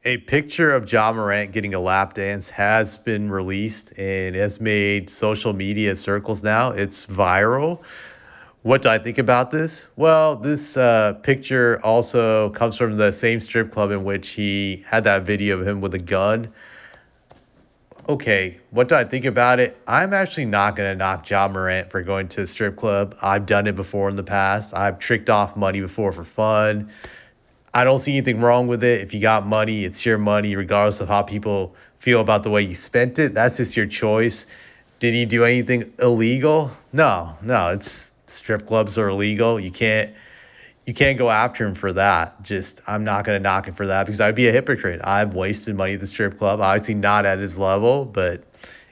A picture of Ja Morant getting a lap dance has been released and has made social media circles now. It's viral. What do I think about this? Well, this picture also comes from the same strip club in which he had that video of him with a gun. Okay, what do I think about it? I'm actually not going to knock Ja Morant for going to a strip club. I've done it before in the past. I've tricked off money before for fun. I don't see anything wrong with it. If you got money, it's your money, regardless of how people feel about the way you spent it. That's just your choice. Did he do anything illegal? No, no. It's strip clubs are illegal. You can't go after him for that. Just I'm not gonna knock him for that because I'd be a hypocrite. I've wasted money at the strip club. Obviously not at his level, but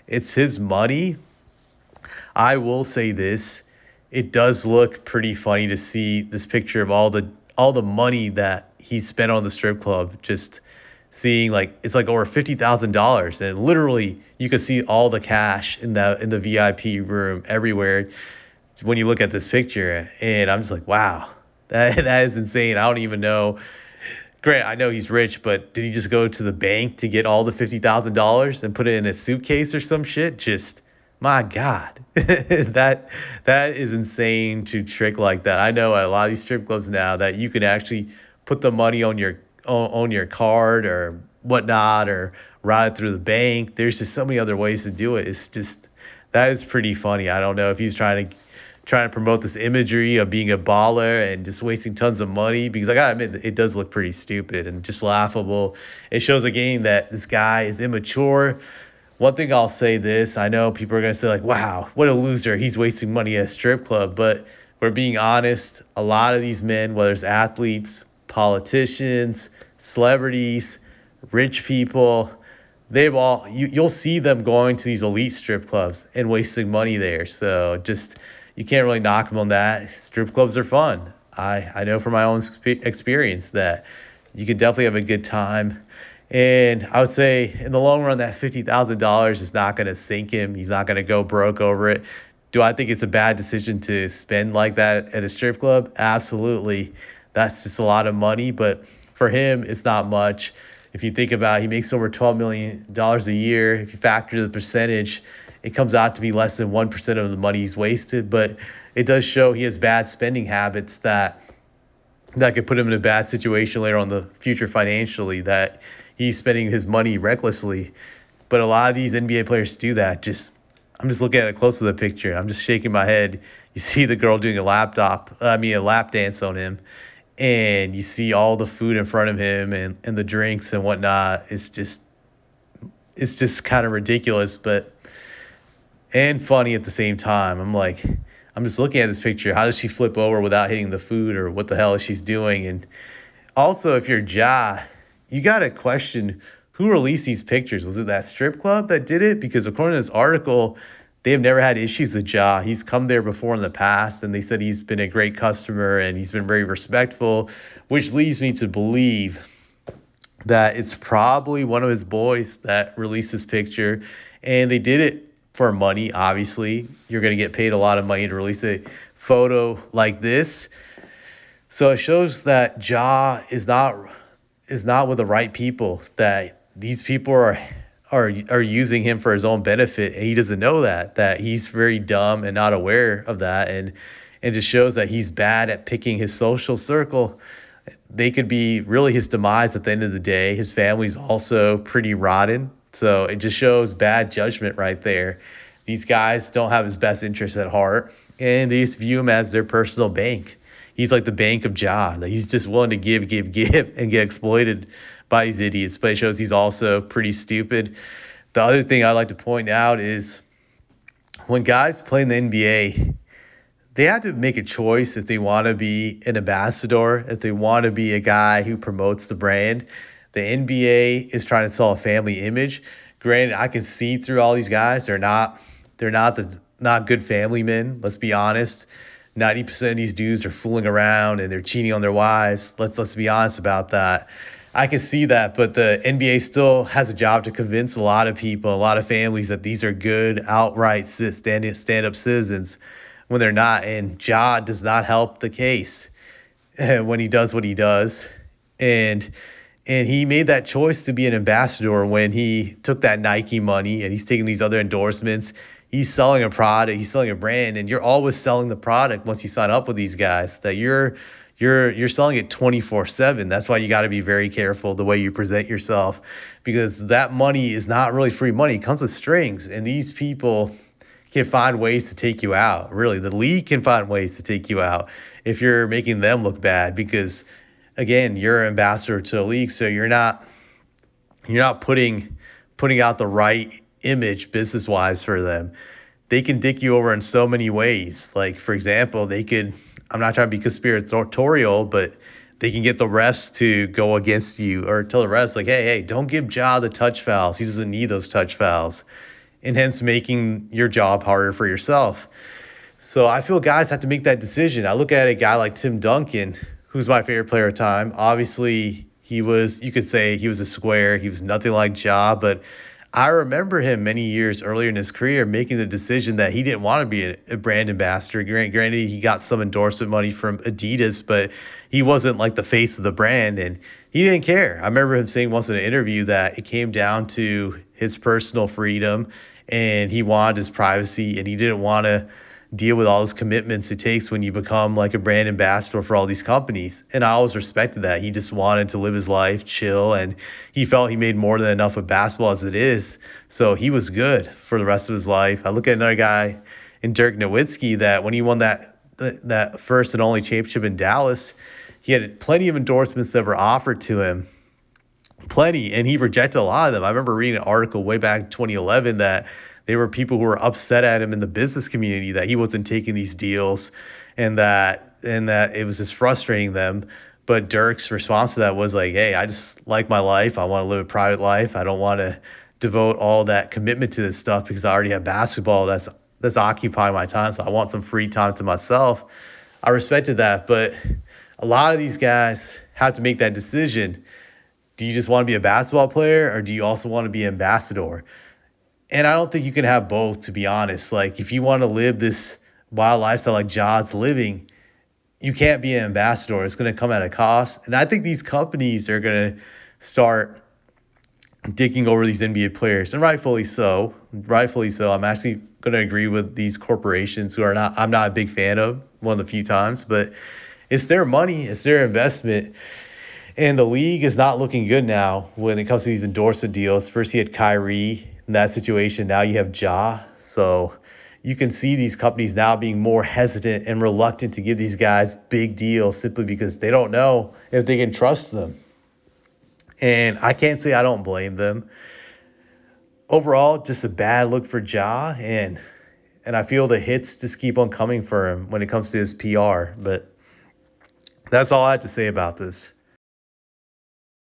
it's his money. I will say this. It does look pretty funny to see this picture of all the money that he spent on the strip club. Just seeing like it's like over $50,000, and literally you could see all the cash in the VIP room everywhere when you look at this picture. And I'm just like, wow, that is insane. I don't even know. Grant, I know he's rich, but did he just go to the bank to get all the $50,000 and put it in a suitcase or some shit? Just my God, that is insane to trick like that. I know at a lot of these strip clubs now that you can actually put the money on your card or whatnot, or route it through the bank. There's just so many other ways to do it. It's just that is pretty funny. I don't know if he's trying to promote this imagery of being a baller and just wasting tons of money, because I gotta admit it does look pretty stupid and just laughable. It shows again that this guy is immature. One thing I'll say this, I know people are gonna say like, wow, what a loser, he's wasting money at a strip club, but we're being honest, a lot of these men, whether it's athletes, politicians, celebrities, rich people, you'll see them going to these elite strip clubs and wasting money there. So just you can't really knock them on that. Strip clubs are fun. I know from my own experience that you could definitely have a good time. And I would say in the long run, that $50,000 is not going to sink him. He's not going to go broke over it. Do I think it's a bad decision to spend like that at a strip club? Absolutely. That's just a lot of money. But for him, it's not much. If you think about it, he makes over $12 million a year. If you factor the percentage, it comes out to be less than 1% of the money he's wasted. But it does show he has bad spending habits that could put him in a bad situation later on in the future financially, that he's spending his money recklessly. But a lot of these NBA players do that. I'm just looking at it close to the picture. I'm just shaking my head. You see the girl doing a lap dance on him, and you see all the food in front of him and the drinks and whatnot. It's just kind of ridiculous, and funny at the same time. I'm just looking at this picture. How does she flip over without hitting the food, or what the hell is she doing? And also, if you're Ja, you got to question who released these pictures. Was it that strip club that did it? Because according to this article, they have never had issues with Ja. He's come there before in the past, and they said he's been a great customer and he's been very respectful, which leads me to believe that it's probably one of his boys that released this picture, and they did it for money. Obviously, you're going to get paid a lot of money to release a photo like this. So it shows that Ja is not with the right people, that these people are using him for his own benefit, and he doesn't know that he's very dumb and not aware of that, and it just shows that he's bad at picking his social circle. They could be really his demise at the end of the day. His family's also pretty rotten, so it just shows bad judgment right there. These guys don't have his best interests at heart, and they just view him as their personal bank. He's like the bank of Ja. Like, he's just willing to give, and get exploited by these idiots. But it shows he's also pretty stupid. The other thing I like to point out is when guys play in the NBA, they have to make a choice if they want to be an ambassador, if they want to be a guy who promotes the brand. The NBA is trying to sell a family image. Granted, I can see through all these guys. They're not good family men. Let's be honest. 90% of these dudes are fooling around and they're cheating on their wives. Let's be honest about that. I can see that, but the NBA still has a job to convince a lot of people, a lot of families, that these are good, outright stand-up citizens when they're not. And Ja does not help the case when he does what he does. And And he made that choice to be an ambassador when he took that Nike money and he's taking these other endorsements. He's selling a product, he's selling a brand, and you're always selling the product once you sign up with these guys. That you're selling it 24/7. That's why you got to be very careful the way you present yourself, because that money is not really free money. It comes with strings, and these people can find ways to take you out. Really, the league can find ways to take you out if you're making them look bad, because again, you're an ambassador to the league, so you're not putting out the right image business wise for them. They can dick you over in so many ways. Like, for example, they could, I'm not trying to be conspiratorial, but they can get the refs to go against you or tell the refs, like, hey, don't give Ja the touch fouls. He doesn't need those touch fouls. And hence making your job harder for yourself. So I feel guys have to make that decision. I look at a guy like Tim Duncan, who's my favorite player of time. Obviously, you could say he was a square. He was nothing like Ja, but I remember him many years earlier in his career making the decision that he didn't want to be a brand ambassador. Granted, he got some endorsement money from Adidas, but he wasn't like the face of the brand, and he didn't care. I remember him saying once in an interview that it came down to his personal freedom, and he wanted his privacy, and he didn't want to deal with all those commitments it takes when you become like a brand ambassador for all these companies. And I always respected that. He just wanted to live his life, chill, and he felt he made more than enough with basketball as it is. So he was good for the rest of his life. I look at another guy in Dirk Nowitzki that when he won that first and only championship in Dallas, he had plenty of endorsements that were offered to him. Plenty, and he rejected a lot of them. I remember reading an article way back in 2011 that there were people who were upset at him in the business community that he wasn't taking these deals, and that it was just frustrating them. But Dirk's response to that was like, hey, I just like my life. I want to live a private life. I don't want to devote all that commitment to this stuff because I already have basketball that's occupying my time. So I want some free time to myself. I respected that, but a lot of these guys have to make that decision. Do you just want to be a basketball player, or do you also want to be an ambassador? And I don't think you can have both, to be honest. Like, if you want to live this wild lifestyle like Ja's living, you can't be an ambassador. It's going to come at a cost. And I think these companies are going to start digging over these NBA players, and rightfully so. Rightfully so. I'm actually going to agree with these corporations I'm not a big fan of, one of the few times, but it's their money, it's their investment. And the league is not looking good now when it comes to these endorsement deals. First you had Kyrie in that situation. Now you have Ja. So you can see these companies now being more hesitant and reluctant to give these guys big deals simply because they don't know if they can trust them. And I can't say I don't blame them. Overall, just a bad look for Ja. And I feel the hits just keep on coming for him when it comes to his PR. But that's all I have to say about this.